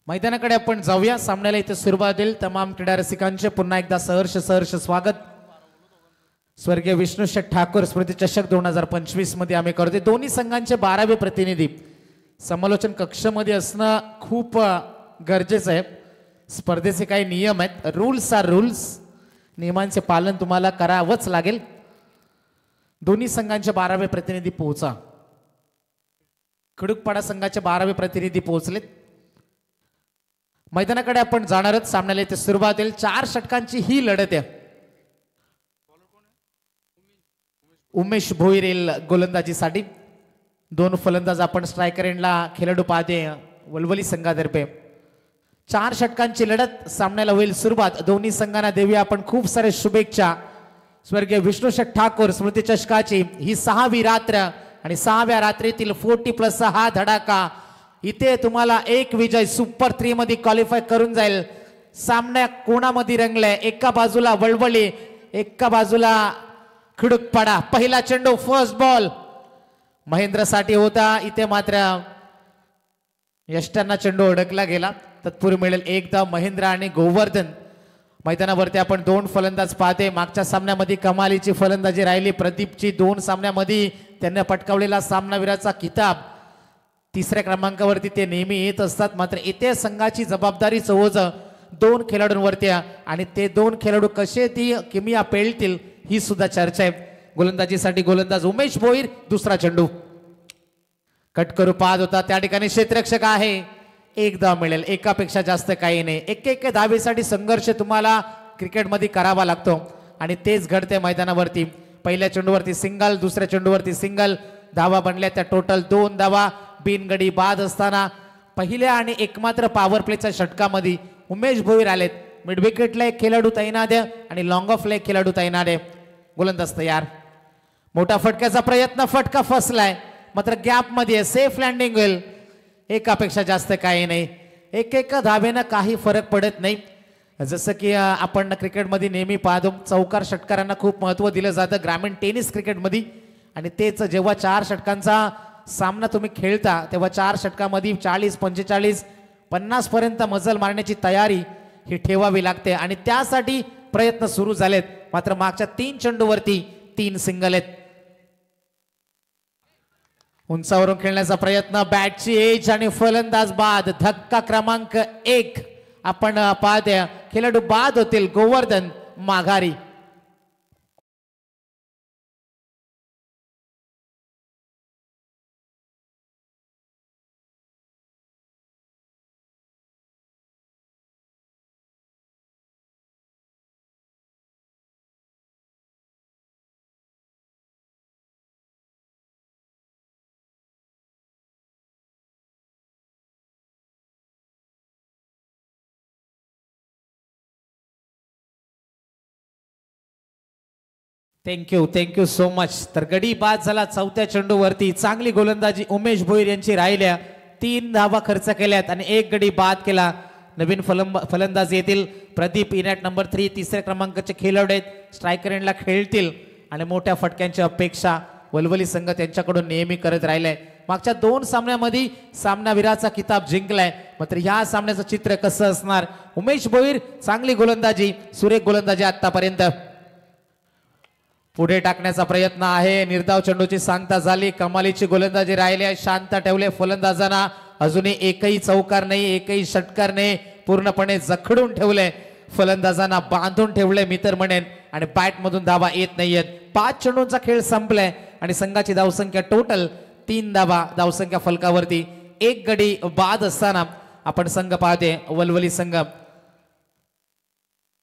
मैदानाकडे आपण जाऊया. सामन्याला इथे सुरुवात होईल. तमाम क्रीडा रसिकांचे पुन्हा एकदा सहर्ष स्वागत. स्वर्गीय विष्णू शेठ ठाकूर स्मृती चषक 2025 मध्ये आम्ही करतोय. दोन्ही संघांचे 12वे प्रतिनिधी समालोचन कक्षामध्ये असणं खूप गरजेचं आहे. स्पर्धेचे काही नियम आहेत. Rules are rules. नियमांचे पालन तुम्हाला करावंच लागेल. दोन्ही संघांचे 12वे प्रतिनिधी पोहोचा. खडूकपाडा संघाचे 12वे प्रतिनिधी पोहोचलेत. मैदानाकडे आपण जाणार आहोत. सामन्याला इथे सुरुवात होईल. 4 षटकांची ही लढत आहे. उमेश भोईर येईल गोलंदाजीसाठी. 2 फलंदाज आपण स्ट्रायकर एंडला खेळाडू पाहते वलवली संघातर्फे. 4 षटकांची लढत सामन्याला होईल सुरुवात. दोन्ही संघांना देऊया आपण खूप सारे शुभेच्छा. स्वर्गीय विष्णू शेठ ठाकूर स्मृती चषकाची ही 6वी रात्र आणि 6व्या रात्रीतील 40+ हा धडाका. इथे तुम्हाला एक विजय सुपर 3 मध्ये क्वालिफाय करून जाईल. सामना कोणामध्ये रंगलाय. एका बाजूला वळवली, एका बाजूला खडूकपाडा. पहिला चेंडू फर्स्ट बॉल महेंद्र साठी होता. इथे मात्र यष्टांना चेंडू अडकला गेला. तत्पूर्वी मिळेल एकदा महेंद्र आणि गोवर्धन. मैदानावरती आपण 2 फलंदाज पाहते. मागच्या सामन्यामध्ये कमालीची फलंदाजी राहिली प्रदीपची. 2 सामन्यामध्ये त्यांनी पटकावलेला सामनावीराचा किताब. 3ऱ्या क्रमांकावरती ते नेहमी येत असतात. मात्र इथे संघाची जबाबदारी ओझ 2 खेळाडूंवरती आणि ते 2 खेळाडू कसे ती किमिया पेलतील ही सुद्धा चर्चा आहे. गोलंदाजीसाठी गोलंदाज उमेश भोईर. दुसरा चेंडू कट करू पाहत होता. त्या ठिकाणी क्षेत्ररक्षक आहे. एकदा मिळेल. एकापेक्षा जास्त काही नाही. एक धावेसाठी संघर्ष तुम्हाला क्रिकेटमध्ये करावा लागतो आणि तेच घडते मैदानावरती. पहिल्या चेंडूवरती सिंगल, दुसऱ्या चेंडूवरती सिंगल. धावा बनल्या त्या टोटल 2 धावा. बिनगडी बाद असताना पहिल्या आणि एकमात्र पॉवर प्लेच्या षटकामध्ये उमेश भोईर आलेत. मिड विकेटला एक खेळाडू तैनात आहे आणि लॉंग ऑफला एक खेळाडू तैनात आहे. गोलंदाज तयार. मोठा फटक्याचा प्रयत्न. फटका फसलाय मात्र गॅप मध्ये सेफ लँडिंग होईल. एकापेक्षा जास्त काही नाही. एक धावेनं काही फरक पडत नाही. जसं की आपण क्रिकेटमध्ये नेहमी पाहतो चौकार षटकारांना खूप महत्त्व दिलं जातं ग्रामीण टेनिस क्रिकेटमध्ये. आणि तेच जेव्हा 4 षटकांचा सामना तुम्ही खेळता तेव्हा 4 षटकामध्ये 40, 45, 50 पर्यंत मजल मारण्याची तयारी ही ठेवावी लागते आणि त्यासाठी प्रयत्न सुरू झालेत. मात्र मागच्या 3 चेंडूवरती 3 सिंगल आहेत. उंचावरून खेळण्याचा प्रयत्न. बॅटची एज आणि फलंदाज बाद. धक्का क्रमांक 1 आपण पाहते. खेळाडू बाद होतील. गोवर्धन माघारी. Thank you so much. तर गडी बाद झाला 4थ्या चेंडूवरती. चांगली गोलंदाजी उमेश भोईर यांची राहिल्या. 3 धावा खर्च केल्यात आणि 1 गडी बाद केला. नवीन फलंदाज येतील प्रदीप. इनॅट नंबर 3 3ऱ्या क्रमांकाचे खेळाडू आहेत. स्ट्रायकर एंडला खेळतील आणि मोठ्या फटक्यांची अपेक्षा वलवली संघ त्यांच्याकडून नेहमी करत राहिलाय. मागच्या 2 सामन्यामध्ये सामनावीराचा किताब जिंकलाय. मात्र ह्या सामन्याचं चित्र कसं असणार. उमेश भोईर चांगली गोलंदाजी, सुरेख गोलंदाजी आतापर्यंत. पुढे टाकण्याचा प्रयत्न आहे. निर्धाव चेंडूची सांगता झाली. कमालीची गोलंदाजी राहिली आहे. शांत ठेवले फलंदाजांना. अजूनही एकही चौकार नाही, एकही षटकार नाही. पूर्णपणे जखडून ठेवले फलंदाजांना, बांधून ठेवले मी तर म्हणेन. आणि बॅट मधून धावा येत नाहीयेत. 5 चेंडूंचा खेळ संपलाय आणि संघाची धावसंख्या टोटल 3 धावा. धावसंख्या फलकावरती 1 गडी बाद असताना आपण संघ पाहते वलवली संघ.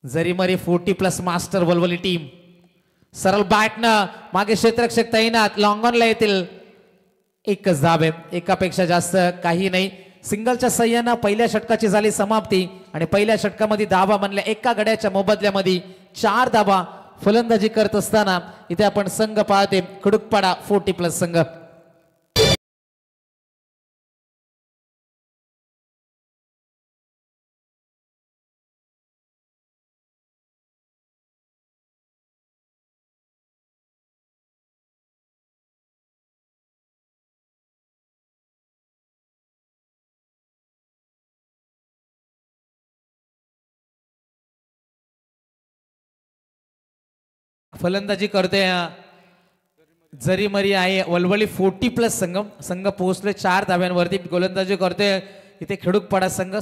Jarimari 40+ master Walwali team. सरळ बॅटनं मागे क्षेत्ररक्षक तैनात. लॉंग ऑनला येतील. 1च धाव. एकापेक्षा जास्त काही नाही. सिंगलच्या सह्यानं पहिल्या षटकाची झाली समाप्ती आणि पहिल्या षटकामध्ये धावा बनल्या. एका गड्याच्या मोबदल्यामध्ये 4 धावा. फलंदाजी करत असताना इथे आपण संघ पाहते खडूकपाडा 40+ संघ. फलंदाजी करतोय जरी मरी आहे वलवली 40+ संघ पोहोचले 4 धाव्यांवरती. गोलंदाजी करतोय इथे खेडूकपाडा संघ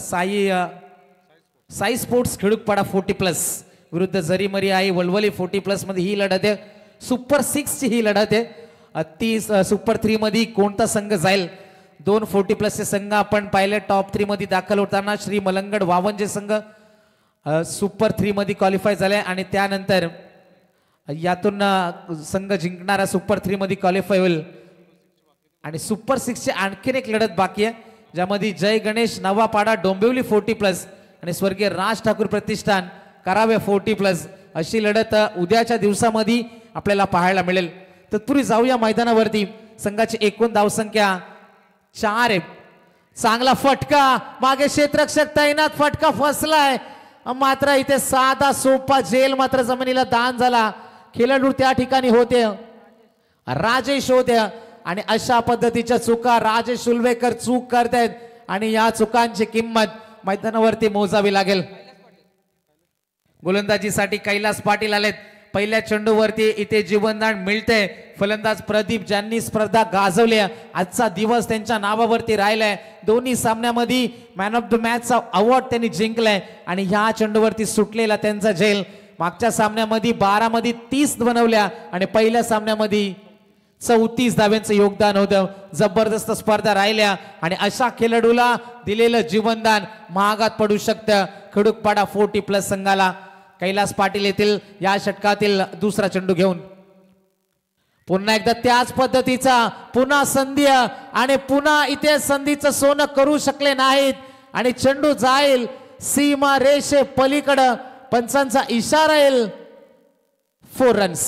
साई स्पोर्ट्स खेडूकपाडा 40+ विरुद्ध जरी मरी आहे वलवली 40+ मध्ये ही लढत आहे. सुपर 6 ची ही लढत आहे. ती सुपर 3 मध्ये कोणता संघ जाईल. 2 40+ चे संघ आपण पाहिले टॉप 3 मध्ये दाखल होताना श्री मलंगड वावंजे संघ सुपर 3 मध्ये क्वालिफाय झाले आणि त्यानंतर यातून संघ जिंकणारा सुपर 3 मध्ये क्वालिफाय होईल. आणि सुपर 6 ची आणखीन एक लढत बाकी आहे ज्यामध्ये जय गणेश नवापाडा डोंबिवली 40+ आणि स्वर्गीय राज ठाकूर प्रतिष्ठान करावे 40+ अशी लढत उद्याच्या दिवसामध्ये आपल्याला पाहायला मिळेल. तत्पूर्वी जाऊया मैदानावरती. संघाची एकूण धावसंख्या 4 आहे. चांगला फटका मागे क्षेत्ररक्षक तैनात फटका फसलाय मात्र इथे साधा सोपा झेल मात्र जमिनीला दान झाला. खेळाडू त्या ठिकाणी होते राजेश होते आणि अशा पद्धतीच्या चुका राजेश सुलवेकर चूक करतायत आणि या चुकांची किंमत मैदानावरती मोजावी लागेल. गोलंदाजीसाठी कैलास पाटील आलेत. पहिल्या चेंडूवरती इथे जीवनदान मिळते. फलंदाज प्रदीप ज्यांनी स्पर्धा गाजवली आजचा दिवस त्यांच्या नावावरती राहिलाय. दोन्ही सामन्यामध्ये मॅन ऑफ द मॅचचा अवॉर्ड त्यांनी जिंकलाय आणि ह्या चेंडूवरती सुटलेला त्यांचा झेल मागच्या सामन्यामध्ये 12 मध्ये 30 बनवल्या आणि पहिल्या सामन्यामध्ये 34 धाव्यांचं योगदान होतं. जबरदस्त स्पर्धा राहिल्या आणि अशा खेळाडूला दिलेलं जीवनदान महागात पडू शकतं. खडूकपाडा 40+ संघाला कैलास पाटील येथील या षटकातील दुसरा चेंडू घेऊन पुन्हा एकदा त्याच पद्धतीचा पुन्हा संधी आणि पुन्हा इथे संधीचं सोनं करू शकले नाहीत आणि चेंडू जाईल सीमा रेषे पलीकडे. पंचांचा इशारा येईल 4 रन्स.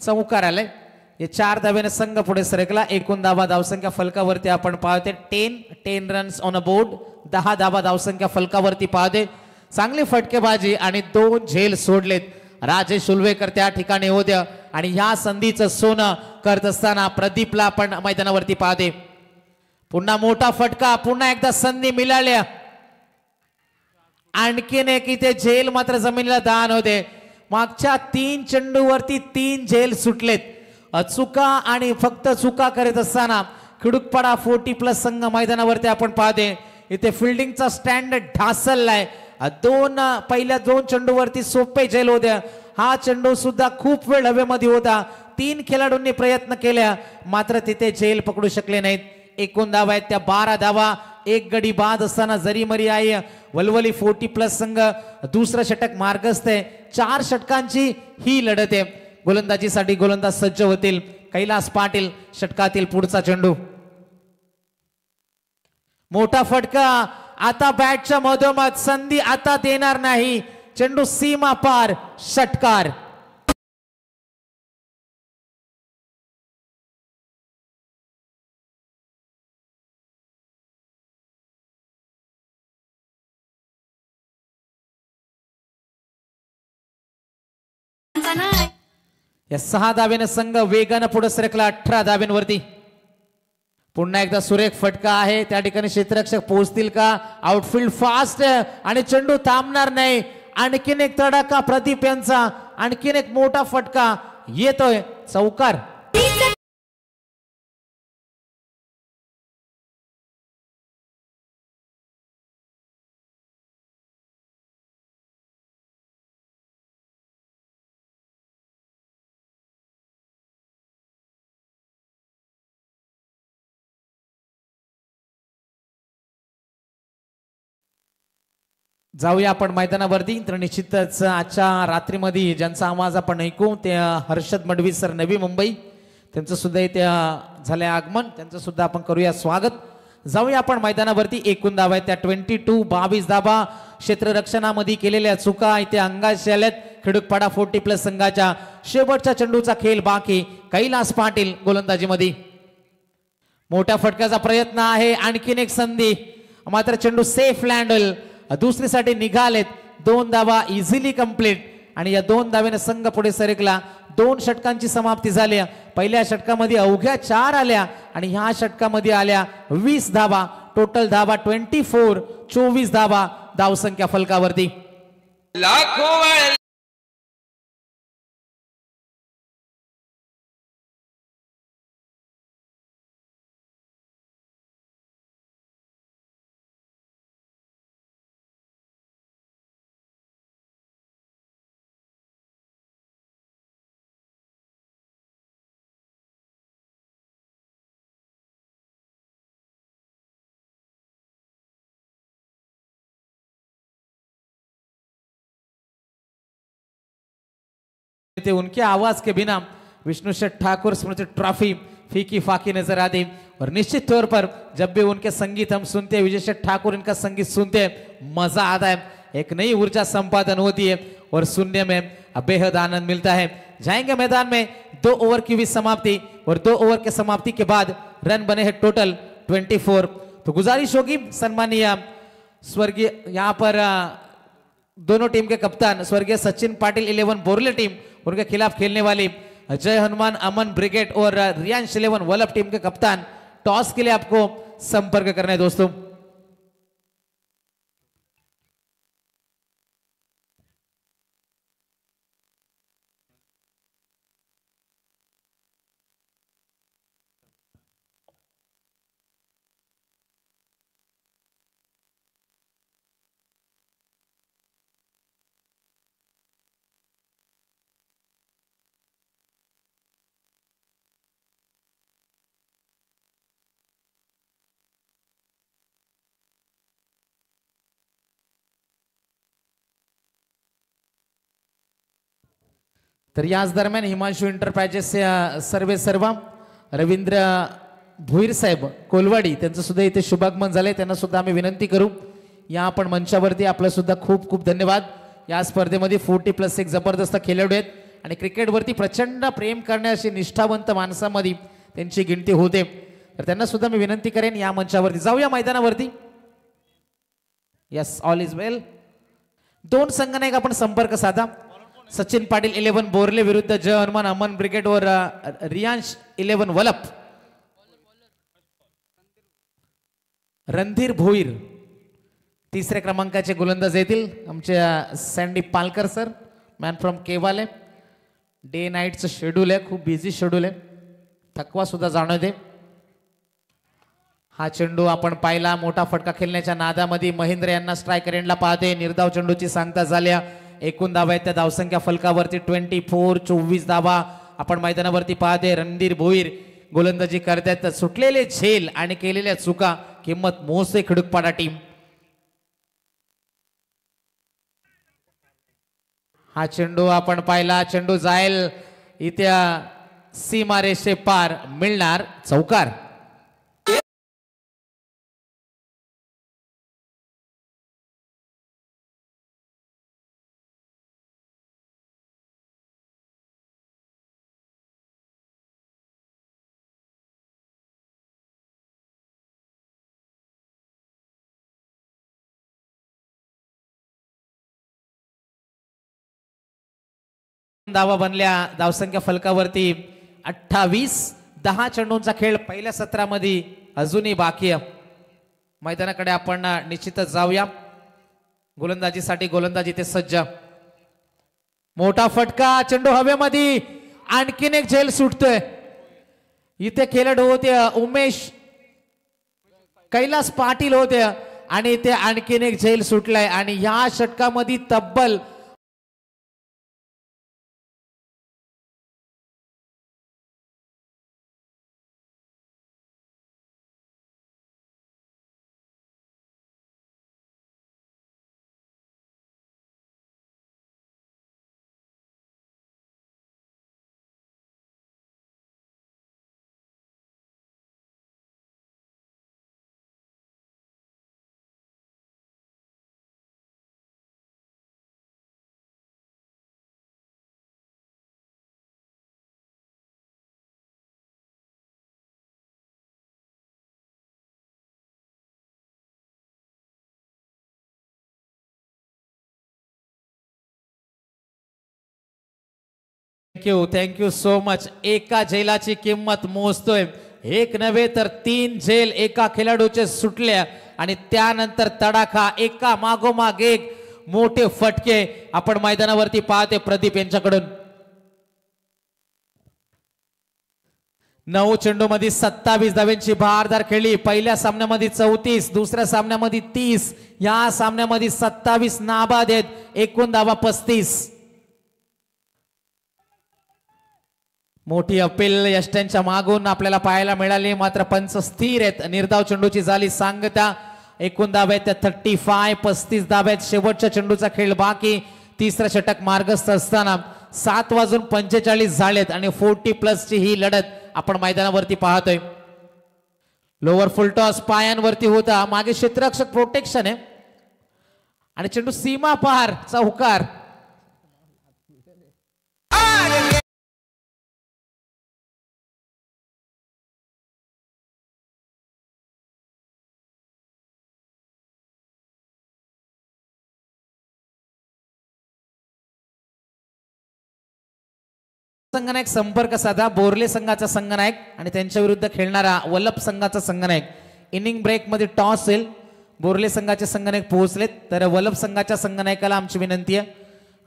चौकार आलाय. हे 4 धाव्याने संघ पुढे सरकला. एकूण धावा धावसंख्या फलकावरती आपण पाहते 10 रन्स ऑन अ बोर्ड. 10 धावा धावसंख्या फलकावरती पाहते. चांगली फटकेबाजी आणि 2 झेल सोडलेत. राजेश सुलवेकर त्या ठिकाणी होत्या आणि ह्या संधीचं सोनं करत असताना प्रदीपला आपण मैदानावरती पाहते. पुन्हा मोठा फटका पुन्हा एकदा संधी मिळाल्या. आणखीन एक इथे झेल मात्र जमिनीला दान होते. मागच्या 3 चेंडूवरती 3 झेल सुटलेत. चुका आणि फक्त चुका करत असताना खडूकपाडा 40+ संघ मैदानावरती आपण पाहते. इथे फिल्डिंगचा स्टँडर्ड ढासळलाय. पहिल्या 2 चेंडूवरती सोपे झेल होत्या. हा चेंडू सुद्धा खूप वेळ हवेमध्ये होता. 3 खेळाडूंनी प्रयत्न केल्या मात्र तिथे झेल पकडू शकले नाहीत. एकूण धावा आहेत त्या 12 धावा. 1 गडी बाद असताना जरी मरी आहे वलवली 40+ संघ दुसरं षटक मार्गस्थ आहे. 4 षटकांची ही लढत आहे. गोलंदाजीसाठी गोलंदाज सज्ज होतील कैलास पाटील. षटकातील पुढचा चेंडू मोठा फटका. आता बॅटच्या मधोमध संधी आता देणार नाही. चेंडू सीमा पार. षटकार. या 6 धाव्याने संघ वेगानं पुढे सरकला 18 धाव्यांवरती. पुन्हा एकदा सुरेख फटका आहे. त्या ठिकाणी क्षेत्ररक्षक पोहोचतील का. आउटफील्ड फास्ट आणि चेंडू थांबणार नाही. आणखीन एक तडाखा प्रदीप यांचा. आणखीन एक मोठा फटका येतोय. चौकार. जाऊया आपण मैदानावरती. तर निश्चितच आजच्या रात्रीमध्ये ज्यांचा आवाज आपण ऐकू ते हर्षद मडवी सर नवी मुंबई. त्यांचं सुद्धा इथे झाले आगमन. त्यांचं सुद्धा आपण करूया स्वागत. जाऊया आपण मैदानावरती. एकूण धावा आहेत त्या 22 धावा. क्षेत्ररक्षणामध्ये केलेल्या चुका इथे अंगाशी आल्यात. खडूकपाडा 40+ संघाच्या शेवटच्या चेंडूचा खेळ बाकी. कैलास पाटील गोलंदाजीमध्ये. मोठ्या फटक्याचा प्रयत्न आहे. आणखीन एक संधी मात्र चेंडू सेफ लँड होईल. दुसरीसाठी निघालेत. 2 धावा इझिली कंप्लीट आणि या 2 धावेने संघ पुढे सरकला. 2 षटकांची समाप्ती झाली. पहिल्या षटकामध्ये अवघ्या 4 आल्या आणि ह्या षटकामध्ये आल्या 20 धावा. टोटल धावा 24 धावा धावसंख्या फलकावरती. उनके आवाज के बिना विष्णु शेठ ठाकुर स्मृति ट्रॉफी फीकी फाकी नजर आती और निश्चित तौर पर जब भी उनके संगीत हम सुनते हैं, विजय शेठ ठाकुर इनका संगीत सुनते हैं, मजा आता है, एक नई ऊर्जा संपादन होती है और सुनने में बेहद आनंद मिलता है. जाएंगे मैदान में 2 ओवर की भी समाप्ति और 2 ओवर के समाप्ति के बाद रन बने हैं टोटल 24. तो गुजारिश होगी सम्मानीय स्वर्गीय यहाँ पर दोनों टीम के कप्तान स्वर्गीय सचिन पाटिल 11 बोरले टीम, उनके खिलाफ खेलने वाली जय हनुमान अमन ब्रिगेड और रियांश 11 वल्लभ टीम के कप्तान टॉस के लिए आपको संपर्क करना है दोस्तों. तर याच दरम्यान हिमांशू एंटरप्राइजेस सर्वे सर्वा रवींद्र भुईर साहेब कोलवाडी त्यांचं सुद्धा इथे शुभागमन झाले. त्यांना सुद्धा आम्ही विनंती करू या आपण मंचावरती. आपलं सुद्धा खूप खूप धन्यवाद. या स्पर्धेमध्ये 40+1 जबरदस्त खेळाडू आहेत आणि क्रिकेटवरती प्रचंड प्रेम करण्याची निष्ठावंत माणसामध्ये त्यांची गिनती होते. तर त्यांना सुद्धा मी विनंती करेन या मंचावरती जाऊया मैदानावरती. यस, ऑल इज वेल. 2 संघांना एक आपण संपर्क साधा. सचिन पाटील 11 बोरले विरुद्ध जय हनुमान अमन ब्रिगेड और रियांश 11 वल्लभ. रणधीर भोईर तिसऱ्या क्रमांकाचे गोलंदाज येतील. आमचे Sandy Palkar sir, man from Kewale. Day नाईटचं शेड्यूल आहे, खूप बिझी शेड्यूल आहे, थकवा सुद्धा जाणवते. हा चेंडू आपण पाहिला, मोठा फटका खेळण्याच्या नादामध्ये महेंद्र यांना स्ट्रायकर एंडला पाहते. निर्धाव चेंडूची सांगता झाल्या. एकूण धावा आहेत त्या धावसंख्या फलकावरती 24 धावा आपण मैदानावरती पाहते. रणधीर भोईर गोलंदाजी करतात. सुटलेले झेल आणि केलेल्या चुका किंमत मोसे खडकपाडा टीम. हा चेंडू आपण पाहिला, चेंडू जाईल इथे सीमारेषे पार, मिळणार चौकार. धावा बनल्या धावसंख्या फलकावरती 28. 10 चेंडूंचा खेळ पहिल्या सत्रामध्ये अजूनही बाकी आहे. मैदानाकडे आपण निश्चितच जाऊया. गोलंदाजीसाठी गोलंदाजी ते सज्ज. मोठा फटका, चेंडू हवेमध्ये, आणखीन एक झेल सुटतोय. इथे खेळाडू होते उमेश कैलास पाटील होते आणि इथे आणखीन एक झेल सुटलाय आणि या षटकामध्ये तब्बल थँक्यू सो मच. एका झेलाची किंमत मोजतोय. एक नव्हे तर 3 झेल एका खेळाडूचे सुटल्या आणि त्यानंतर तडाखा एका मागोमाग एक मोठे फटके आपण मैदानावरती पाहते प्रदीप यांच्याकडून. 9 चेंडू मध्ये 27 धावांची भारदार खेळली. पहिल्या सामन्यामध्ये 34, दुसऱ्या सामन्यामध्ये 30, या सामन्यामध्ये 27 नाबाद आहेत. एकूण धावा 35. मोठी अपील यष्ट्यांच्या मागून आपल्याला पाहायला मिळाली, मात्र पंच स्थिर आहेत. निर्धाव चेंडूची झाली सांगता. एकूण धावा आहेत त्या 35. 35 धावा आहेत. शेवटच्या चेंडूचा खेळ बाकी. तिसरा षटक मार्गस्थ असताना 7:45 झालेत आणि 40+ ची ही लढत आपण मैदानावरती पाहतोय. लोअर फुल टॉस पायांवरती होता. मागे क्षेत्ररक्षक प्रोटेक्शन आहे आणि चेंडू सीमा पार चा हुकार. संघनायक संपर्क साधा. बोर्ले संघाचा संघनायक आणि त्यांच्या विरुद्ध खेळणारा वल्लभ संघाचा संघनायक. इनिंग ब्रेक मध्ये टॉस होईल. बोर्ले संघाचे संघनायक पोहोचलेत तर वल्लभ संघाच्या संघनायकाला आमची विनंती आहे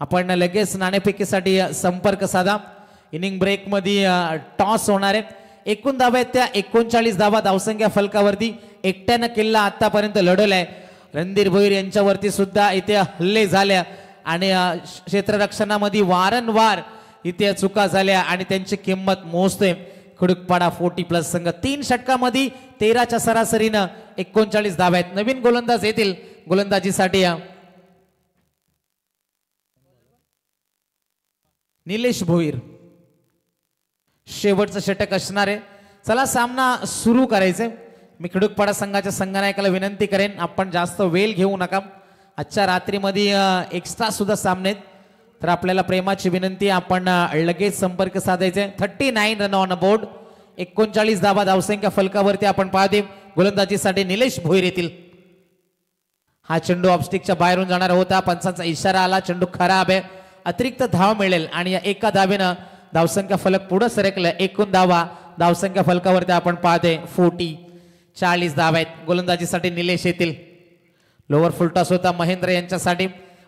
आपण लगेच नाणेफेकीसाठी संपर्क साधा. इनिंग ब्रेक मध्ये टॉस होणार आहे. एकूण धावा आहेत त्या 39 धावा. धावसंख्या फलकावरती एकट्यानं किल्ला आतापर्यंत लढवलाय. रणधीर भोईर यांच्यावरती सुद्धा इथे हल्ले झाल्या आणि क्षेत्ररक्षणामध्ये वारंवार इथे चुका झाल्या आणि त्यांची किंमत मोजतोय खडकपाडा 40+ संघ. 3 षटकामध्ये 13च्या सरासरीनं 39 धावा आहेत. नवीन गोलंदाज येतील गोलंदाजीसाठी. निलेश भोईर शेवटचं षटक असणार आहे. चला सामना सुरू करायचंय. मी खडकपाडा संघाच्या संघनायकाला विनंती करेन आपण जास्त वेळ घेऊ नका. आजच्या रात्रीमध्ये एक्स्ट्रा सुद्धा सामने आहेत तर आपल्याला प्रेमाची विनंती आपण लगेच संपर्क साधायचे. 39 रन ऑन बोर्ड. 39 धावा धावसंख्या फलकावरती आपण पाहते. गोलंदाजीसाठी निलेश भोईर येतील. हा चेंडू ऑफस्टिकच्या बाहेरून जाणार होता. पंचांचा इशारा आला. चेंडू खराब आहे. अतिरिक्त धाव मिळेल आणि या एका धावेनं धावसंख्या फलक पुढे सरकलं. एकूण धावा धावसंख्या फलकावरती आपण पाहते 40 धावा आहेत. गोलंदाजीसाठी निलेश येतील. लोअर फुलटॉस होता महेंद्र यांच्यासाठी.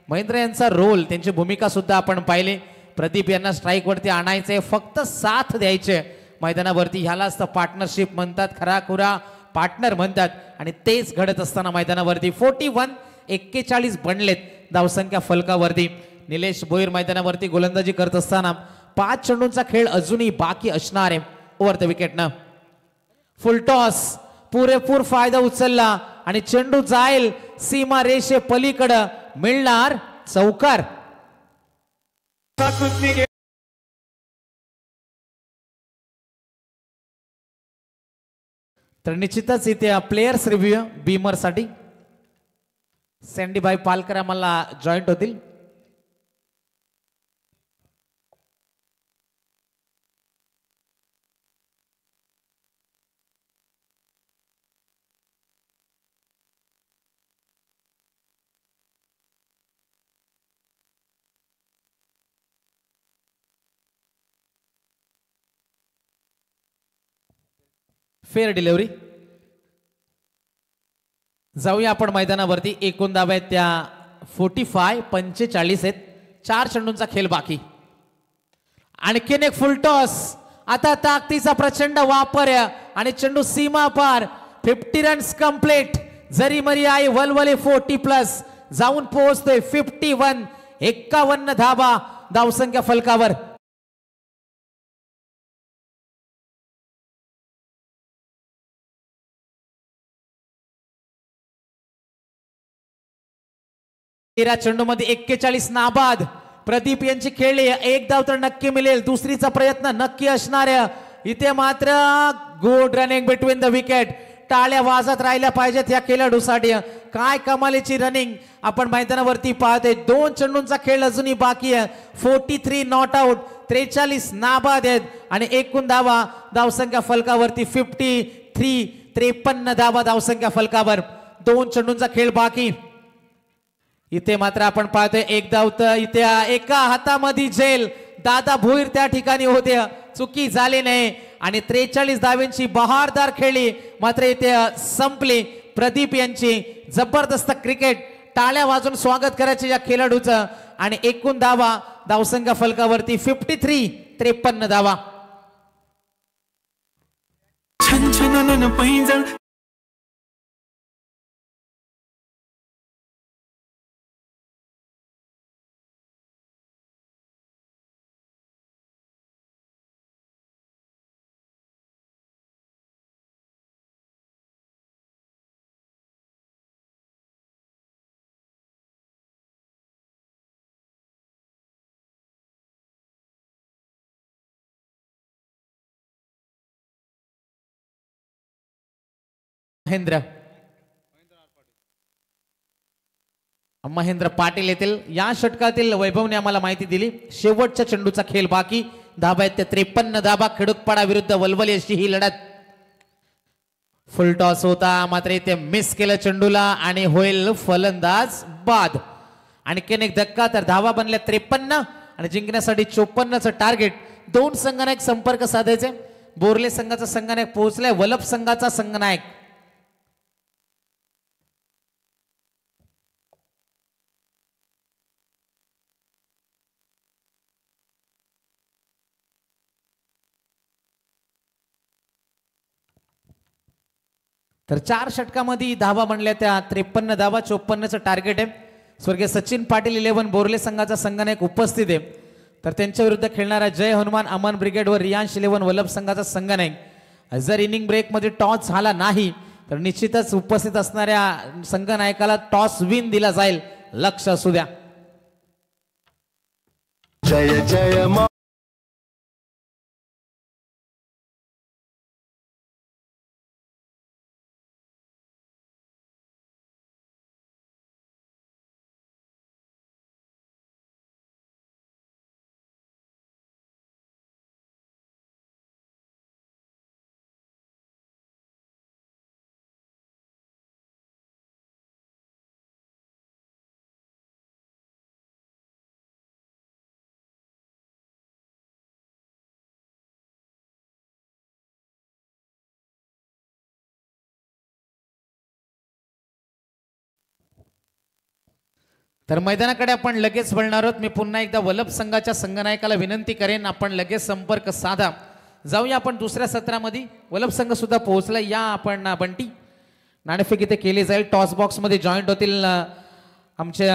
महेंद्र यांचा रोल त्यांची भूमिका सुद्धा आपण पाहिली. प्रदीप यांना स्ट्राईक वरती आणायचे, फक्त साथ द्यायचे मैदानावरती. ह्यालाच तर पार्टनरशिप म्हणतात, खराखुरा पार्टनर म्हणतात आणि तेच घडत असताना मैदानावरती 41 बनलेत धावसंख्या फलकावरती. निलेश भोईर मैदानावरती गोलंदाजी करत असताना 5 चेंडूंचा खेळ अजूनही बाकी असणार आहे. ओव्हर द विकेटनं फुलटॉस पुरेपूर फायदा उचलला आणि चेंडू जाईल सीमा रेषे पलीकडं. मिळणार चौकार. तर निश्चितच इथे प्लेयर्स रिव्ह्यू बीमर साठी सँडीबाई पालकर आम्हाला जॉईंट होतील. Fair delivery. जाऊया आपण मैदानावरती. एकूण धावा आहेत त्या 45 आहेत. 4 चेंडूंचा खेळ बाकी. आणखीन एक फुलटॉस. आता ताकदीचा प्रचंड वापर आणि चेंडू सीमा पार. 50 रन्स कंप्लीट. जरी मरी आई वलवले 40+ जाऊन पोहोचतोय 51. 51 धावा धावसंख्या फलकावर. चेंडू मध्ये 41 नाबाद. प्रदीप यांची खेळली. एक धाव तर नक्की मिळेल. दुसरीचा प्रयत्न नक्की असणार. इथे मात्र good running between the wicket. टाळ्या वाजत राहिल्या पाहिजेत या खेळाडूसाठी. काय कमालीची रनिंग आपण मैदानावरती पाहते. 2 चेंडूंचा खेळ अजूनही बाकी आहे. 43 नॉट आउट. 43 नाबाद आहेत आणि एकूण धावा धावसंख्या फलकावरती 53 धावा धावसंख्या फलकावर. 2 चेंडूंचा खेळ बाकी. इथे मात्र आपण पाहतोय एक धाव तर इथे एका हातामध्ये झेल दादा भोईर त्या ठिकाणी होते, चुकी झाली नाही आणि 43 धावांची बहारदार खेळली, मात्र इथे संपली. प्रदीप यांची जबरदस्त क्रिकेट, टाळ्या वाजून स्वागत करायचे या खेळाडूचं. आणि एकूण धावा धावसंख्या फलकावरती 53, 53 धावा. महेंद्र पाटील येतील. या षटकातील वैभवने आम्हाला माहिती दिली. शेवटच्या चेंडूचा खेळ बाकी. धाबा आहेत 53 धाबा. खडकपाडा विरुद्ध वलवली अशी ही लढत. फुल टॉस होता, मात्र इथे मिस केलं चेंडूला आणि होईल फलंदाज बाद. आणखीन एक धक्का, तर धावा बनल्या 53 आणि जिंकण्यासाठी 54चं टार्गेट. दोन संघनायक संपर्क साधायचे. बोर्ले संघाचा संघनायक पोहोचलाय, वलप संघाचा संघनायक. तर 4 षटकामध्ये धावा बनल्या त्या 53 धावा. 54चं टार्गेट आहे. स्वर्गीय सचिन पाटील 11 बोर्ले संघाचा संघनायक उपस्थित आहे. तर त्यांच्या विरुद्ध खेळणारा जय हनुमान अमन ब्रिगेड व रियांश 11 वल्लभ संघाचा संघनायक. जर इनिंग ब्रेक मध्ये टॉस झाला नाही तर निश्चितच उपस्थित असणाऱ्या संघनायकाला टॉस विन दिला जाईल. लक्ष असू द्या. जय जय तर मैदानाकडे आपण लगेच वळणार आहोत. मी पुन्हा एकदा वल्लभ संघाच्या संघनायकाला विनंती करेन, आपण लगेच संपर्क साधा. जाऊया आपण दुसऱ्या सत्रामध्ये. वल्लभ संघ सुद्धा पोहोचला. या आपण बंटी नाणेफेक इथे केली जाईल. टॉस बॉक्स मध्ये जॉईंट होतील आमचे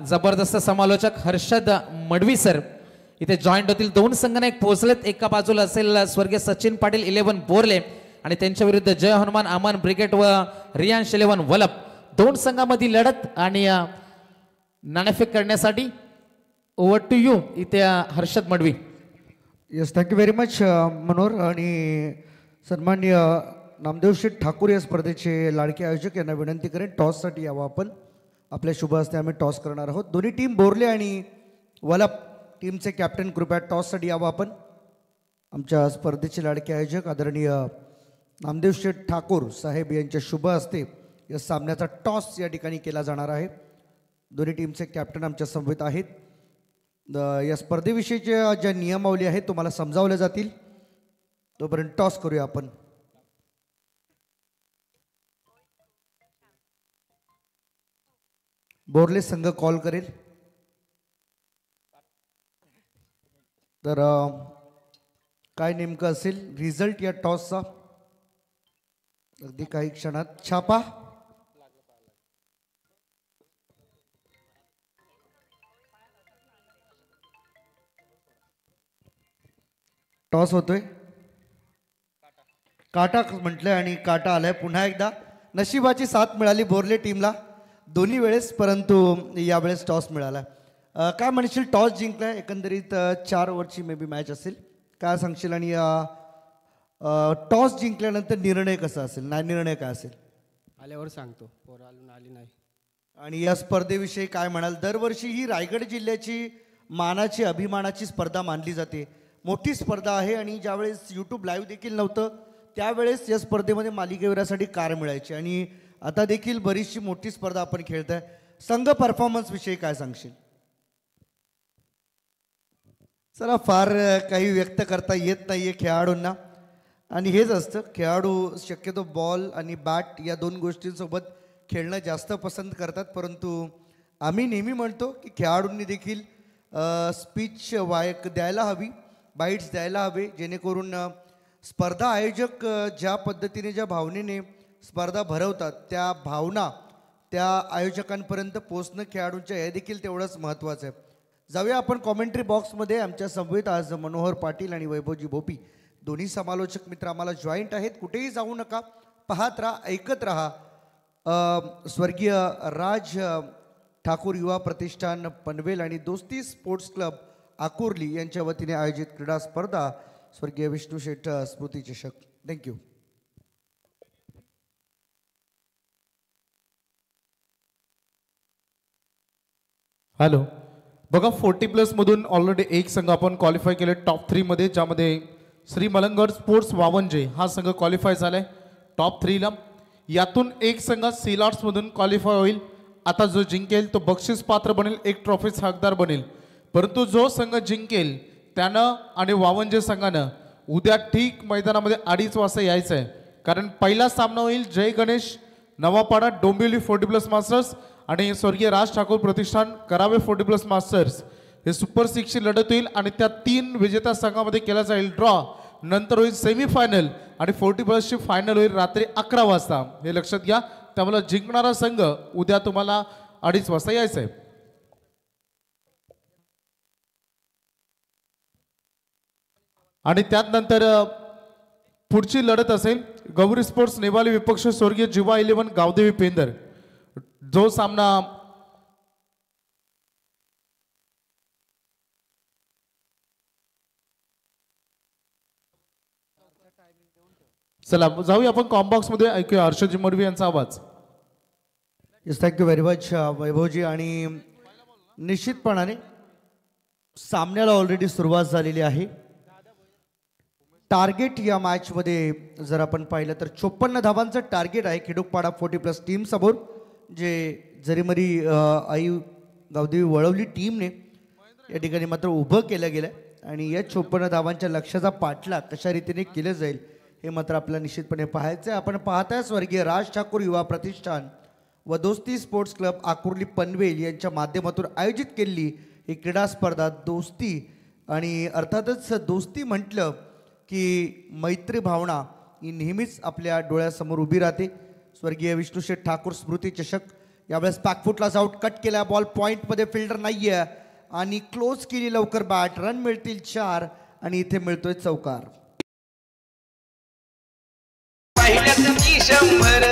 जबरदस्त समालोचक हर्षद मडवी सर. इथे जॉईंट होतील. दोन संघनायक पोहोचलेत. एका बाजूला असेल स्वर्गीय सचिन पाटील 11 बोरले आणि त्यांच्या विरुद्ध जय हनुमान अमन ब्रिगेड व रियांश 11 वल्लभ. दोन संघामध्ये लढत आणि नाणेफेक करण्यासाठी ओव्हर टू यू इथे Harshad Madavi. Yes, thank you very much Manohar. आणि सन्माननीय नामदेव शेठ ठाकूर या स्पर्धेचे लाडके आयोजक यांना विनंती करेन टॉससाठी यावं. आपण आपल्या शुभ हस्ते आम्ही टॉस करणार आहोत. दोन्ही टीम बोरले आणि वल्लभ टीमचे कॅप्टन कृपया टॉससाठी यावं. आपण आमच्या स्पर्धेचे लाडके आयोजक आदरणीय नामदेव शेठ ठाकूर साहेब यांच्या शुभ हस्ते या सामन्याचा टॉस या ठिकाणी केला जाणार आहे. दोन्ही टीमचे कॅप्टन आमच्या समवेत आहेत. या स्पर्धेविषयीच्या ज्या नियमावली आहेत तुम्हाला समजावल्या जातील. तोपर्यंत टॉस करूया आपण. बोर्ले संघ कॉल करेल. तर काय नेमकं असेल रिझल्ट या टॉसचा अगदी काही क्षणात छापा. टॉस होतोय. काटा म्हटलंय आणि काटा आलाय. पुन्हा एकदा नशिबाची साथ मिळाली बोर्ले टीमला दोन्ही वेळेस, परंतु यावेळेस टॉस मिळाला. काय म्हणशील, टॉस जिंकलाय एकंदरीत 4 ओव्हरची मे बी मॅच असेल, काय सांगशील? आणि टॉस जिंकल्यानंतर निर्णय कसा असेल, निर्णय काय असेल आल्यावर सांगतो. पोरं अजून आली नाही. आणि या स्पर्धेविषयी काय म्हणाल? दरवर्षी ही रायगड जिल्ह्याची मानाची अभिमानाची स्पर्धा मानली जाते. मोठी स्पर्धा आहे आणि ज्यावेळेस यूट्यूब लाईव्ह देखील नव्हतं त्यावेळेस या स्पर्धेमध्ये मालिकेवीरासाठी कार मिळायची आणि आता देखील बरीचशी मोठी स्पर्धा आपण खेळताय. संघ परफॉर्मन्स विषयी काय सांगशील? चला फार काही व्यक्त करता येत नाहीये खेळाडूंना आणि हेच असतं खेळाडू शक्यतो बॉल आणि बॅट या दोन गोष्टींसोबत खेळणं जास्त पसंत करतात परंतु आम्ही नेहमी म्हणतो की खेळाडूंनी देखील स्पीच वायक द्यायला हवी बाईट्स द्यायला हवे जेणेकरून स्पर्धा आयोजक ज्या पद्धतीने ज्या भावनेने स्पर्धा भरवतात त्या भावना त्या आयोजकांपर्यंत पोचणं खेळाडूंच्या हे देखील तेवढंच महत्त्वाचं आहे. जाऊया आपण कॉमेंट्री बॉक्समध्ये आमच्या समवेत आज मनोहर पाटील आणि वैभवजी भोपी दोन्ही समालोचक मित्र आम्हाला जॉईंट आहेत. कुठेही जाऊ नका, पाहत राहा, ऐकत राहा. स्वर्गीय राज ठाकूर युवा प्रतिष्ठान पनवेल आणि दोस्ती स्पोर्ट्स क्लब आकुर्ली यांच्या वतीने आयोजित क्रीडा स्पर्धा स्वर्गीय विष्णू शेठ स्मृती चषक. थँक्यू. हॅलो बघा 40+ मधून ऑलरेडी एक संघ आपण क्वालिफाय केले टॉप 3 मध्ये, ज्यामध्ये श्री मलंगड स्पोर्ट्स वावंजे हा संघ क्वालिफाय झालाय टॉप 3 ला. यातून एक संघ सीलॉट्स मधून क्वालिफाय होईल. आता जो जिंकेल तो बक्षीस पात्र बनेल, एक ट्रॉफीचा हकदार बनेल. परंतु जो संघ जिंकेल त्यानं आणि वावंजे संघानं उद्या ठीक मैदानामध्ये 2:30 वाजता यायचं आहे, कारण पहिला सामना होईल जय गणेश नवापाडा डोंबिवली 40+ मास्टर्स आणि स्वर्गीय राज ठाकूर प्रतिष्ठान करावे 40+ मास्टर्स. हे सुपर 6ची लढत होईल आणि त्या 3 विजेत्या संघामध्ये केला जाईल ड्रॉ. नंतर होईल सेमीफायनल आणि 40+ची फायनल होईल रात्री 11 वाजता. हे लक्षात घ्या. त्यामुळे जिंकणारा संघ उद्या तुम्हाला 2:30 वाजता यायचं आहे. आणि त्यानंतर पुढची लढत असेल गौरी स्पोर्ट्स नेवाली विपक्ष स्वर्गीय जिवा 11 गावदेवी पेंदर. जो सामना चला जाऊया आपण कॉम्बॉक्स मध्ये ऐकूया हर्षजी मडवी यांचा आवाज. येस थँक्यू व्हेरी मच वैभवजी. आणि निश्चितपणाने सामन्याला ऑलरेडी सुरुवात झालेली आहे. टार्गेट या मॅचमध्ये जर आपण पाहिलं तर 54 धावांचं टार्गेट आहे खिडूकपाडा 40+ टीम समोर, जे जरीमरी आई गावदेवी वळवली टीमने या ठिकाणी मात्र उभं केलं गेलं. आणि या 54 धावांच्या लक्ष्याचा पाठलाग कशा रीतीने केलं जाईल हे मात्र आपल्याला निश्चितपणे पाहायचं आहे. आपण पाहताय स्वर्गीय राज ठाकूर युवा प्रतिष्ठान व दोस्ती स्पोर्ट्स क्लब आकुर्ली पनवेल यांच्या माध्यमातून आयोजित केलेली ही क्रीडा स्पर्धा दोस्ती. आणि अर्थातच दोस्ती म्हटलं की मैत्री भावना ही नेहमीच आपल्या डोळ्यासमोर उभी राहते. स्वर्गीय विष्णू शेठ ठाकूर स्मृती चषक यावेळेस बॅकफुटला आउट कट केला बॉल पॉईंटमध्ये फिल्डर नाही आहे आणि क्लोज केली लवकर बॅट. रन मिळतील 4 आणि इथे मिळतोय चौकार. पाहिल्यात मी 100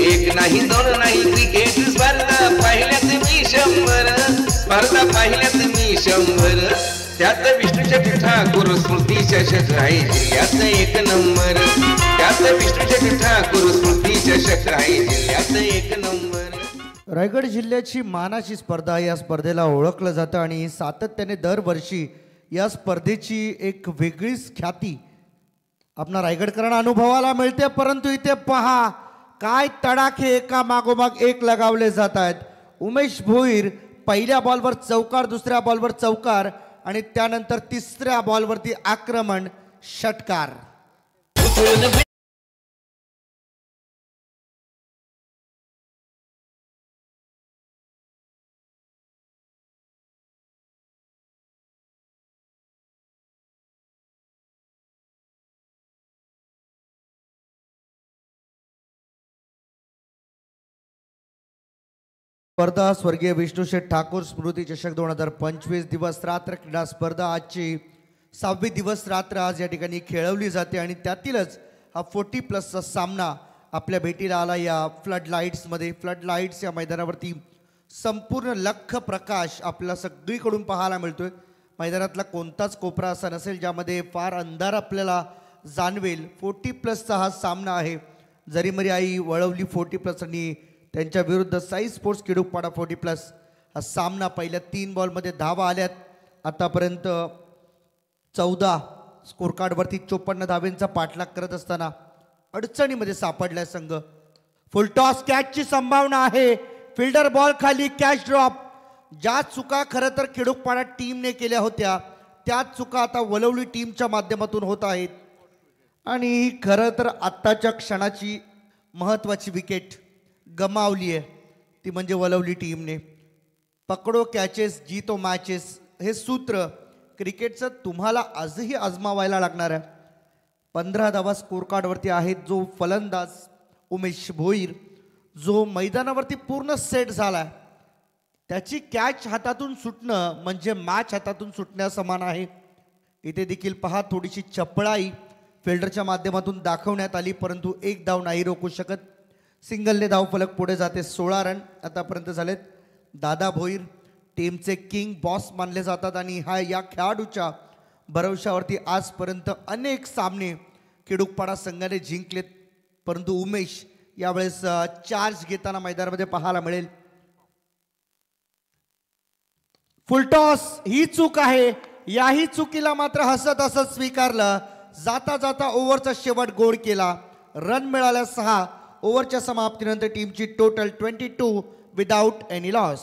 एक नाही दोन नाही क्रिकेट स्पर्धा पाहिल्यात मी 100 स्पर्धा पाहिल्यात मी 100 त्यात विष्णू शेठ ठाकूर स्मृती चषक आहे जिल्ह्यात 1 नंबर. त्यात विष्णू शेठ ठाकूर स्मृती चषक आहे जिल्ह्यात 1 नंबर. रायगड जिल्ह्याची मानाची स्पर्धा या स्पर्धेला ओळखलं जातं आणि सातत्याने दरवर्षी या स्पर्धेची एक वेगळीच ख्याती आपला रायगडकरांना अनुभवाला मिळते. परंतु इथे पहा काय तडाखे एका मागोमाग एक लगावले जात आहेत. उमेश भोईर पहिल्या बॉलवर चौकार, दुसऱ्या बॉलवर चौकार आणि त्यानंतर तिसऱ्या बॉलवरती आक्रमण षटकार. स्पर्धा स्वर्गीय विष्णू शेठ ठाकूर स्मृती चषक 2025 दिवस रात्र क्रीडा स्पर्धा आजची 6वी दिवस रात्र आज या ठिकाणी खेळवली जाते. आणि त्यातीलच हा 40+ सामना आपल्या भेटीला आला या फ्लड लाईट्समध्ये. फ्लड लाईट्स या मैदानावरती संपूर्ण लख प्रकाश आपल्याला सगळीकडून पाहायला मिळतोय. मैदानातला कोणताच कोपरा असा नसेल ज्यामध्ये फार अंधार आपल्याला जाणवेल. 40+चा हा सामना आहे. जरीमरी आई वळवली 40+ आणि त्यांच्या विरुद्ध साई स्पोर्ट्स खिडूकपाडा 40+. हा सामना पहिल्या 3 बॉलमध्ये धावा आल्यात. आतापर्यंत 14 स्कोर कार्डवरती 54 धावेंचा पाठलाग करत असताना अडचणीमध्ये सापडलाय संघ. फुल टॉस कॅचची संभावना आहे. फिल्डर बॉल खाली कॅच ड्रॉप. ज्या चुका खरं तर खिडूकपाडा टीमने केल्या होत्या त्याच चुका आता वलवली टीमच्या माध्यमातून होत आहेत आणि ही खरं तर आत्ताच्या क्षणाची महत्त्वाची विकेट गमावली आहे ती म्हणजे वलवली टीमने. पकडो कॅचेस जीतो मॅचेस हे सूत्र क्रिकेटचं तुम्हाला आजही आजमावायला लागणार आहे. 15 धावा स्कोर कार्डवरती आहेत. जो फलंदाज उमेश भोईर जो मैदानावरती पूर्ण सेट झाला त्याची कॅच हातातून सुटणं म्हणजे मॅच हातातून सुटण्या समान आहे. इथे देखील पहा थोडीशी चपळाई फिल्डरच्या माध्यमातून दाखवण्यात आली परंतु एक धाव नाही रोखू शकत. सिंगलने धावफलक पुढे जाते. 16 रन आतापर्यंत झालेत. दादा भोईर टीमचे किंग बॉस मानले जातात आणि या खेळाडूच्या भरवशावरती आजपर्यंत अनेक सामने किडुकपाडा संघाने जिंकलेत परंतु उमेश यावेळेस चार्ज घेताना मैदानामध्ये पाहायला मिळेल. फुलटॉस ही चूक आहे. याही चुकीला मात्र हसत हसत स्वीकारलं. जाता जाता ओव्हरचा शेवट गोड केला. रन मिळाल्या 6. ओव्हरच्या समाप्तीनंतर टीमची टोटल 22 विदाउट एनी लॉस.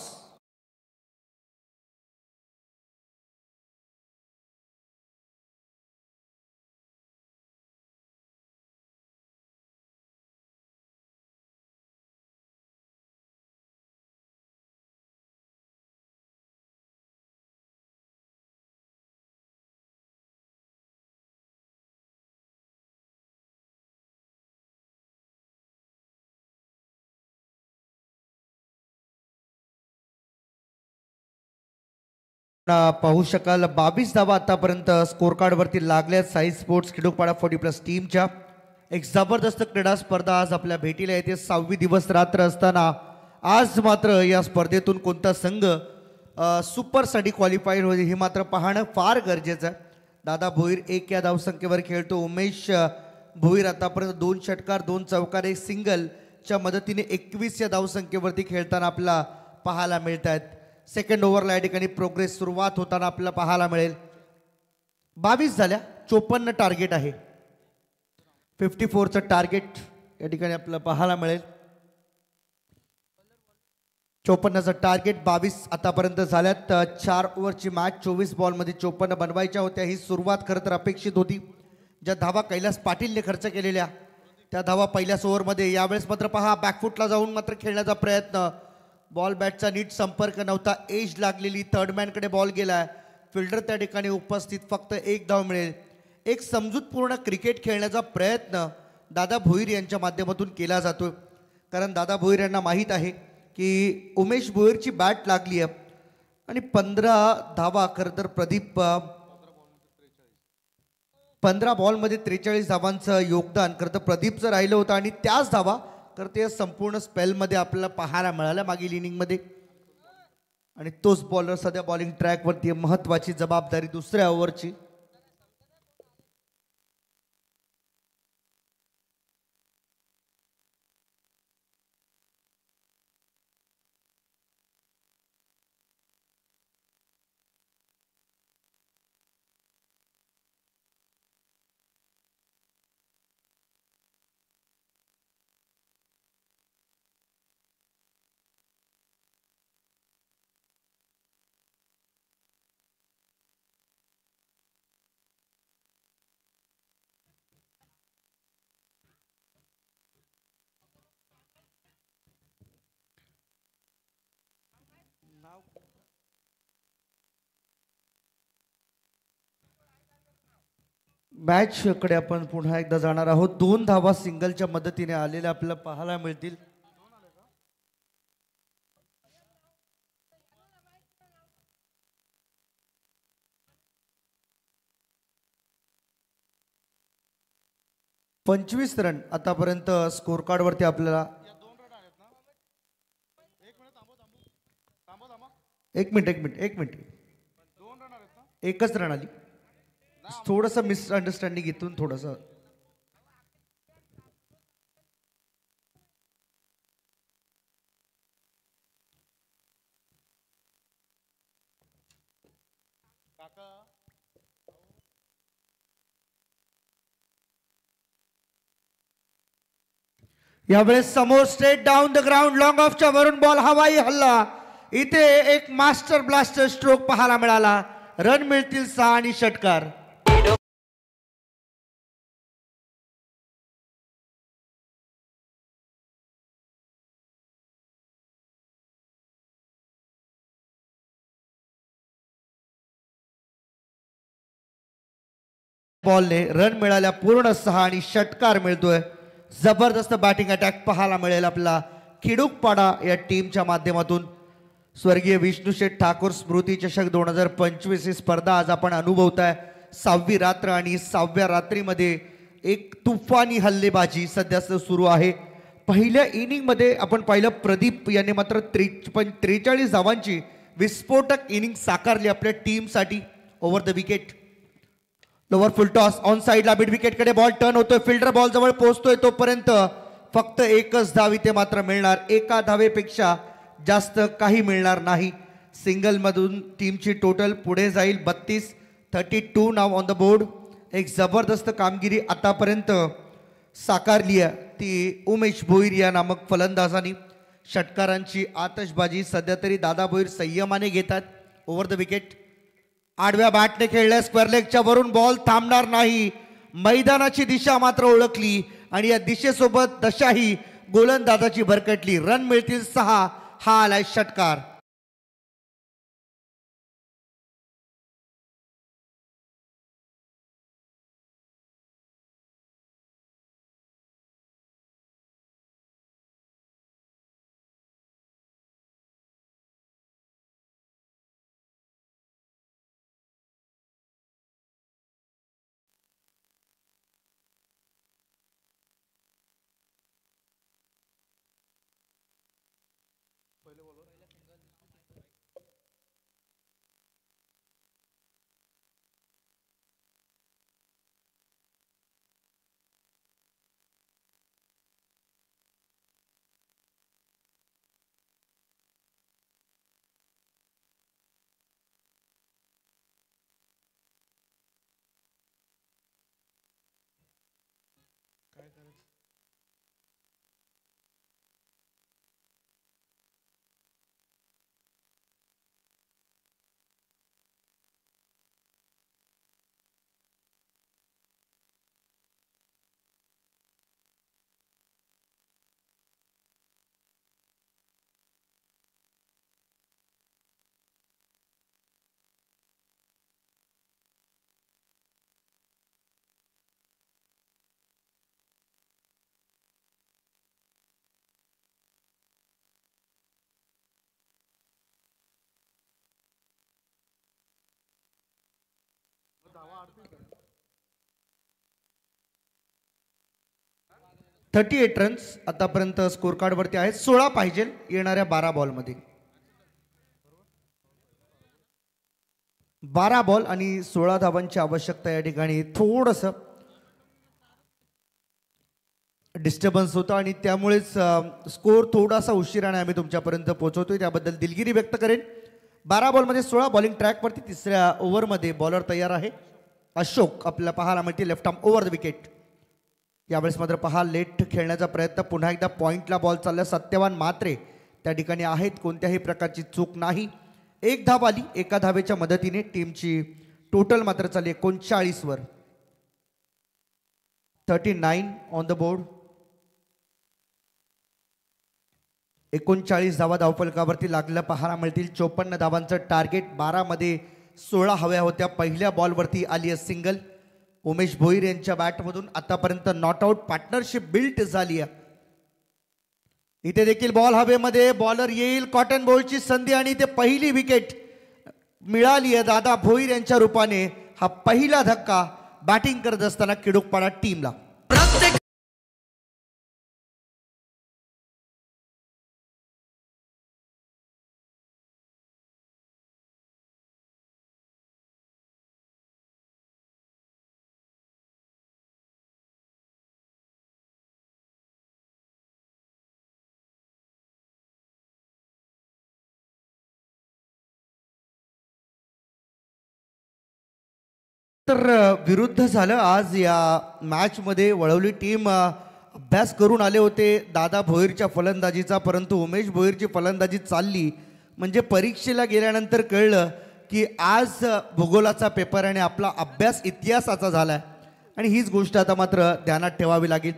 पाहू शकाल 22 धावा आतापर्यंत स्कोर कार्डवरती लागल्या साई स्पोर्ट्स किडुकपाडा 40+ टीमच्या. एक जबरदस्त क्रीडा स्पर्धा आज आपल्या भेटीला येते. 6वी दिवस रात्र असताना आज मात्र या स्पर्धेतून कोणता संघ सुपरसाठी क्वालिफाईड होईल हे मात्र पाहणं फार गरजेचं आहे. दादा भोईर 1 या धावसंख्येवर खेळतो. उमेश भोईर आतापर्यंत 2 षटकार 2 चौकार 1 सिंगलच्या मदतीने 21 या धावसंख्येवरती खेळताना आपल्याला पाहायला मिळत आहेत. सेकंड ओव्हरला या ठिकाणी प्रोग्रेस सुरुवात होताना आपल्याला पाहायला मिळेल. 22 झाल्या. 54 टार्गेट आहे. 54चं टार्गेट या ठिकाणी आपल्याला पाहायला मिळेल. 54चं टार्गेट 22 आतापर्यंत झाल्यात. 4 ओव्हरची मॅच 24 बॉलमध्ये 54 बनवायच्या होत्या. ही सुरुवात खरं तर अपेक्षित होती. ज्या धावा कैलास पाटीलने खर्च केलेल्या त्या धावा पहिल्याच ओव्हरमध्ये. यावेळेस मात्र पहा बॅकफुटला जाऊन मात्र खेळण्याचा प्रयत्न. बॉल बॅटचा नीट संपर्क नव्हता. एज लागलेली. थर्ड मॅनकडे बॉल गेला. फिल्डर त्या ठिकाणी उपस्थित. फक्त 1 धाव मिळेल. एक समजूतपूर्ण क्रिकेट खेळण्याचा प्रयत्न दादा भोईर यांच्या माध्यमातून केला जातो कारण दादा भोईर यांना माहीत आहे की उमेश भोईरची बॅट लागली आहे आणि 15 धावा खरं तर प्रदीप 15 बॉलमध्ये 43 धावांचं योगदान खरं तर प्रदीपचं राहिलं होतं आणि त्याच धावा तर ते संपूर्ण स्पेलमध्ये आपल्याला पाहायला मिळालं मागील इनिंगमध्ये. आणि तोच बॉलर सध्या बॉलिंग ट्रॅकवरती. महत्त्वाची जबाबदारी दुसऱ्या ओव्हरची. मॅच कडे आपण पुन्हा एकदा जाणार आहोत. 2 धावा सिंगलच्या मदतीने आलेल्या आपल्याला पाहायला मिळतील. पंचवीस रन आतापर्यंत स्कोर कार्डवरती आपल्याला. एक मिनिट एकच रन आली. थोडंसं मिसअंडरस्टँडिंग इथून थोडंसं. यावेळेस समोर straight down the ground long ऑफच्या वरून बॉल हवाई हल्ला. इथे एक मास्टर ब्लास्टर स्ट्रोक पाहायला मिळाला. रन मिळतील 6 आणि षटकार. बॉलने रन मिळाल्या पूर्ण 6 आणि षटकार मिळतोय. जबरदस्त बॅटिंग अटॅक पाहायला मिळेल आपला खिडूकपाडा या टीमच्या माध्यमातून. स्वर्गीय विष्णुशेठ ठाकूर स्मृती चषक 2025 ही स्पर्धा आज आपण अनुभवताय. 6वी रात्र आणि 6व्या रात्रीमध्ये एक तुफानी हल्लेबाजी सध्या सुरू आहे. पहिल्या इनिंगमध्ये आपण पाहिलं प्रदीप यांनी मात्र 43 धावांची विस्फोटक इनिंग साकारली आपल्या टीमसाठी. Over the wicket, lower full toss on साईडला मिड विकेटकडे बॉल टर्न होतोय. फिल्डर बॉल जवळ पोहोचतोय तोपर्यंत फक्त एकच धाव इथे मात्र मिळणार. एका धावेपेक्षा जास्त काही मिळणार नाही. सिंगल मधून टीमची टोटल पुढे जाईल 32 नाव ऑन द बोर्ड. एक जबरदस्त कामगिरी आतापर्यंत साकारली आहे ती उमेश भोईर या नामक फलंदाजांनी. षटकारांची आतषबाजी सध्या तरी दादा भोईर संयमाने घेतात. ओव्हर द विकेट, आडव्या बॅटने खेळल्या स्क्वेअर लेगच्या वरून बॉल थांबणार नाही. मैदानाची दिशा मात्र ओळखली आणि या दिशेसोबत दशाही गोलंदाजाची भरकटली. रन मिळतील 6. हा आलाय षटकार. थर्टी 38 रन्स आतापर्यंत स्कोर कार्ड वरती आहेत. 16 पाहिजे येणाऱ्या 12 बॉलमध्ये. 12 बॉल आणि 16 धावांची आवश्यकता या ठिकाणी. थोडस डिस्टर्बन्स होतं आणि त्यामुळेच स्कोर थोडासा उशिराने आम्ही तुमच्यापर्यंत पोहोचवतोय. त्याबद्दल दिलगिरी व्यक्त करेन. 12 बॉलमध्ये 16 बॉलिंग ट्रॅकवरती. तिसऱ्या ओव्हरमध्ये बॉलर तयार आहे. अशोक आपल्याला पाहायला मिळते left arm over the wicket. यावेळेस मात्र पहा लेट खेळण्याचा प्रयत्न. पुन्हा एकदा पॉइंटला बॉल चालला. सत्यवान मात्रे त्या ठिकाणी आहेत. कोणत्याही प्रकारची चूक नाही. एक धाव आली. एका धावेच्या मदतीने टीमची टोटल मात्र चालली 39 वर. 39 ऑन द बोर्ड. 39 धावा धावफलकावरती लागलं पाहायला मिळतील. 54 धावांचं टार्गेट. 12 मध्ये 16 हव्या होत्या. पहिल्या बॉलवरती आली आहे सिंगल. उमेश भोईर यांच्या बॅटमधून आतापर्यंत नॉट आउट पार्टनरशिप बिल्ट झाली आहे. इथे देखील बॉल हवेमध्ये. बॉलर येईल. कॉटन बॉलची संधी आणि इथे पहिली विकेट मिळाली आहे दादा भोईर यांच्या रूपाने. हा पहिला धक्का बॅटिंग करत असताना खिडूकपाडा टीमला. तर विरुद्ध झालं आज या मॅच मध्ये. वळवली टीम अभ्यास करून आले होते दादा भोईरच्या फलंदाजीचा, परंतु उमेश भोईरची फलंदाजी चालली म्हणजे परीक्षेला गेल्यानंतर कळलं की आज भूगोलाचा पेपर आणि आपला अभ्यास इतिहासाचा झाला आहे आणि हीच गोष्ट आता मात्र ध्यानात ठेवावी लागेल.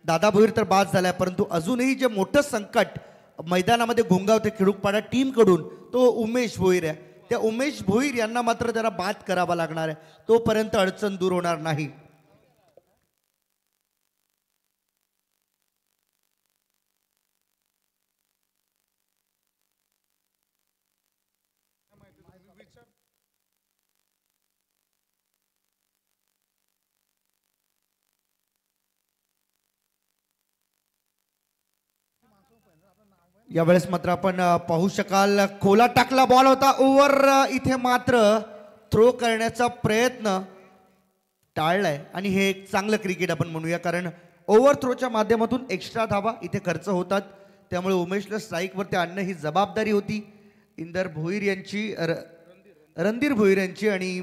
दादा भोईर तर बाद झालाय, परंतु अजूनही जे मोठं संकट मैदानामध्ये घोंगावते खिडूकपाडा टीमकडून तो उमेश भोईर आहे. त्या उमेश भोईर यांना मात्र त्याला बाद करावा लागणार आहे, तोपर्यंत अडचण दूर होणार नाही. यावेळेस मात्र आपण पाहू शकाल खोला टाकला बॉल होता ओव्हर. इथे मात्र थ्रो करण्याचा प्रयत्न टाळलाय आणि हे एक चांगलं क्रिकेट आपण म्हणूया, कारण ओव्हर थ्रोच्या माध्यमातून एक्स्ट्रा धावा इथे खर्च होतात. त्यामुळे उमेशला स्ट्राईकवरती आणणं ही जबाबदारी होती इंदर भोईर यांची, रणधीर भोईर यांची. आणि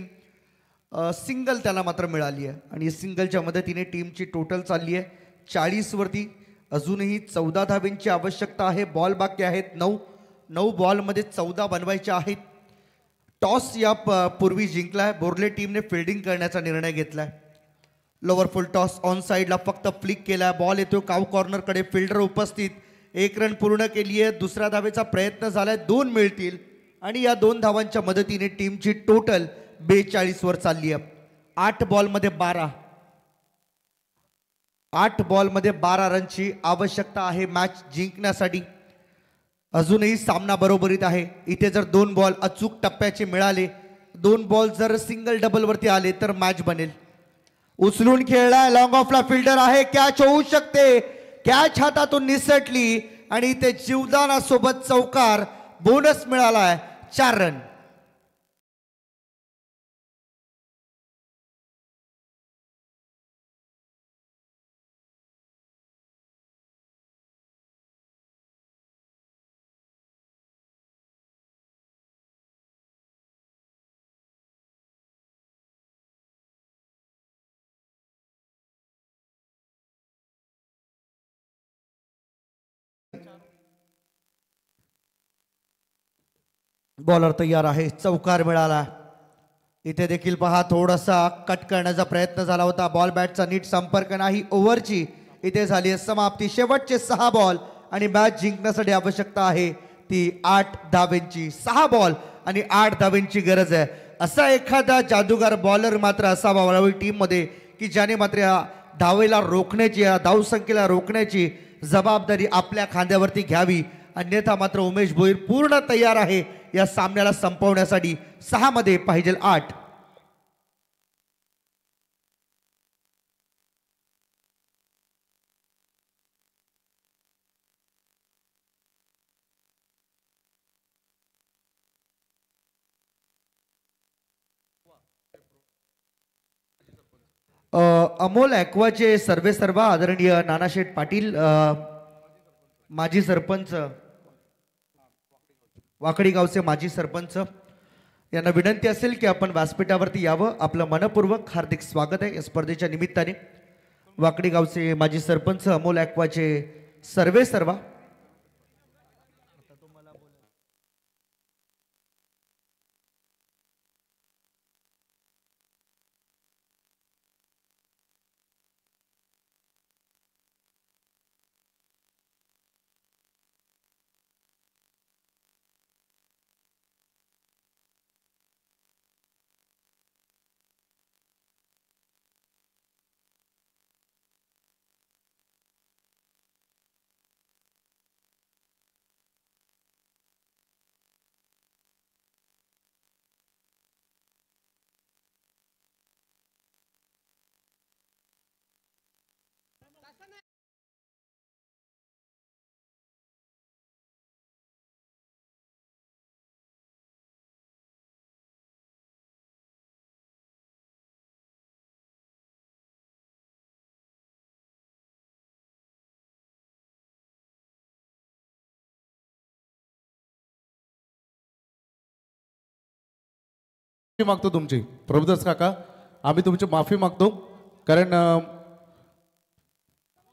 सिंगल त्याला मात्र मिळाली आहे आणि सिंगलच्या मदतीने टीमची टोटल चालली आहे 40 वरती. अजूनही 14 धाब्यांची आवश्यकता आहे. बॉल बाकी आहेत 9 बॉलमध्ये 14 बनवायचे आहेत. टॉस या पूर्वी जिंकलाय. बोर्ले टीमने फिल्डिंग करण्याचा निर्णय घेतलाय. लोअर फुल टॉस ऑन साईडला फक्त फ्लिक केलाय. बॉल येतो काव कॉर्नरकडे. फिल्डर उपस्थित. 1 रन पूर्ण केली आहे. दुसऱ्या धावेचा प्रयत्न झालाय. 2 मिळतील आणि या 2 धावांच्या मदतीने टीमची टोटल 42 वर चालली आहे. 8 बॉलमध्ये 12 रनची आवश्यकता आहे मॅच जिंकण्यासाठी. अजूनही सामना बरोबरीत आहे. इथे जर 2 बॉल अचूक टप्प्याचे मिळाले, 2 बॉल जर सिंगल डबल वरती आले तर मॅच बनेल. उचलून खेळलाय. लॉंग ऑफला फिल्डर आहे. कॅच होऊ शकते. कॅच हातातून निसटली आणि इथे जीवदानासोबत चौकार. बोनस मिळालाय 4 रन. बॉलर तयार आहे. चौकार मिळाला. इथे देखील पहा थोडासा कट करण्याचा प्रयत्न झाला होता. बॉल बॅटचा नीट संपर्क नाही. ओव्हरची इथे झाली आहे समाप्ती. शेवटचे 6 बॉल आणि मॅच जिंकण्यासाठी आवश्यकता आहे ती 8 धावेंची. 6 बॉल आणि 8 धावेंची गरज आहे. असा एखादा जादूगार बॉलर मात्र असावा यावेळी टीममध्ये की ज्याने मात्र या धावेला रोखण्याची, या धावसंख्येला रोखण्याची जबाबदारी आपल्या खांद्यावरती घ्यावी. अन्यथा मात्र उमेश भोईर पूर्ण तयार आहे या सामन्याला संपवण्यासाठी. 6 मध्ये पाहिजे 8. अमोल ॲक्वाचे सर्वे सर्वा आदरणीय नानाशेठ पाटील, माजी सरपंच, वाकडी गावचे माजी सरपंच, यांना विनंती असेल की आपण व्यासपीठावरती यावं. आपलं मनपूर्वक हार्दिक स्वागत आहे या स्पर्धेच्या निमित्ताने. वाकडी गावचे माजी सरपंच अमोल ॲक्वाचे सर्वे सर्वा. मागतो तुमची प्रभुदास काका, आम्ही तुमची माफी मागतो, कारण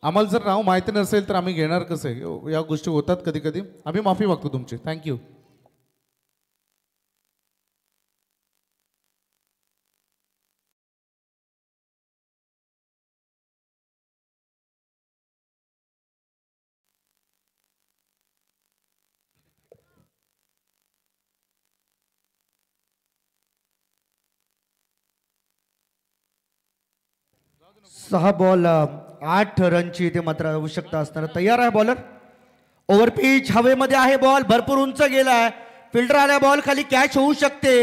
आम्हाला जर नाव माहिती नसेल तर आम्ही घेणार कसं आहे, या गोष्टी होतात कधी कधी. आम्ही माफी मागतो तुमची. थँक्यू. 6 बॉल 8 रनची इथे मात्र आवश्यकता असणार. तयार आहे बॉलर. ओव्हर पिच हवेमध्ये आहे. बॉल भरपूर उंच गेलाय. फिल्डर आल्या बॉल खाली कॅच होऊ शकते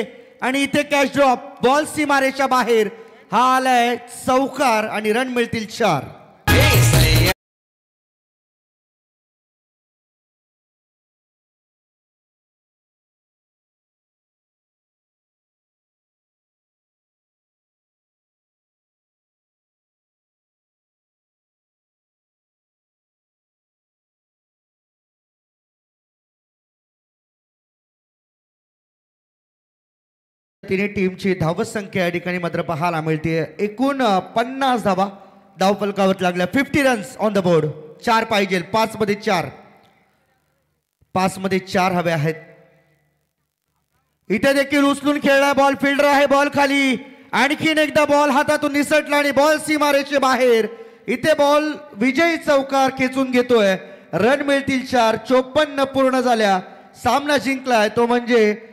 आणि इथे कॅच ड्रॉप. बॉल सीमारेच्या बाहेर. हा आलाय चौकार आणि रन मिळतील 4. तिन्ही टीमची धावत संख्या या ठिकाणी मात्र पाहायला मिळते. एकूण 50 धावा धावफलकावर लागल्या. 50 रन्स ऑन द बोर्ड. 4 पाहिजे. 5 मध्ये 4. 5 मध्ये 4 हवे आहेत. इथे देखील उचलून खेळला बॉल. फिल्डर आहे बॉल खाली. आणखीन एकदा बॉल हातातून निसटला आणि बॉल सीमारेचे बाहेर. इथे बॉल विजयी चौकार खेचून घेतोय. रन मिळतील 4. 54 पूर्ण झाल्या. सामना जिंकलाय तो म्हणजे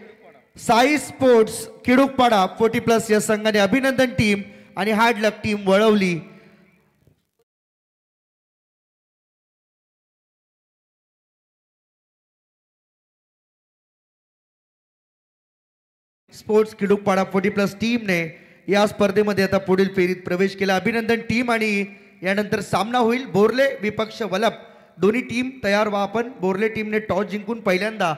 साई स्पोर्ट्स किडुकपाडा 40+ या संघाने. अभिनंदन टीम आणि हार्ड लक टीम वळवली. स्पोर्ट्स किडुकपाडा 40+ टीमने या स्पर्धेमध्ये आता पुढील फेरीत प्रवेश केला. अभिनंदन टीम. आणि यानंतर सामना होईल बोर्ले विपक्ष वलप. दोन्ही टीम तयार व्हा आपण. बोर्ले टीमने टॉस जिंकून पहिल्यांदा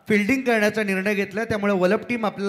फिल्डिंग करण्याचा निर्णय घेतला त्यामुळे वलप टीम आपल्याला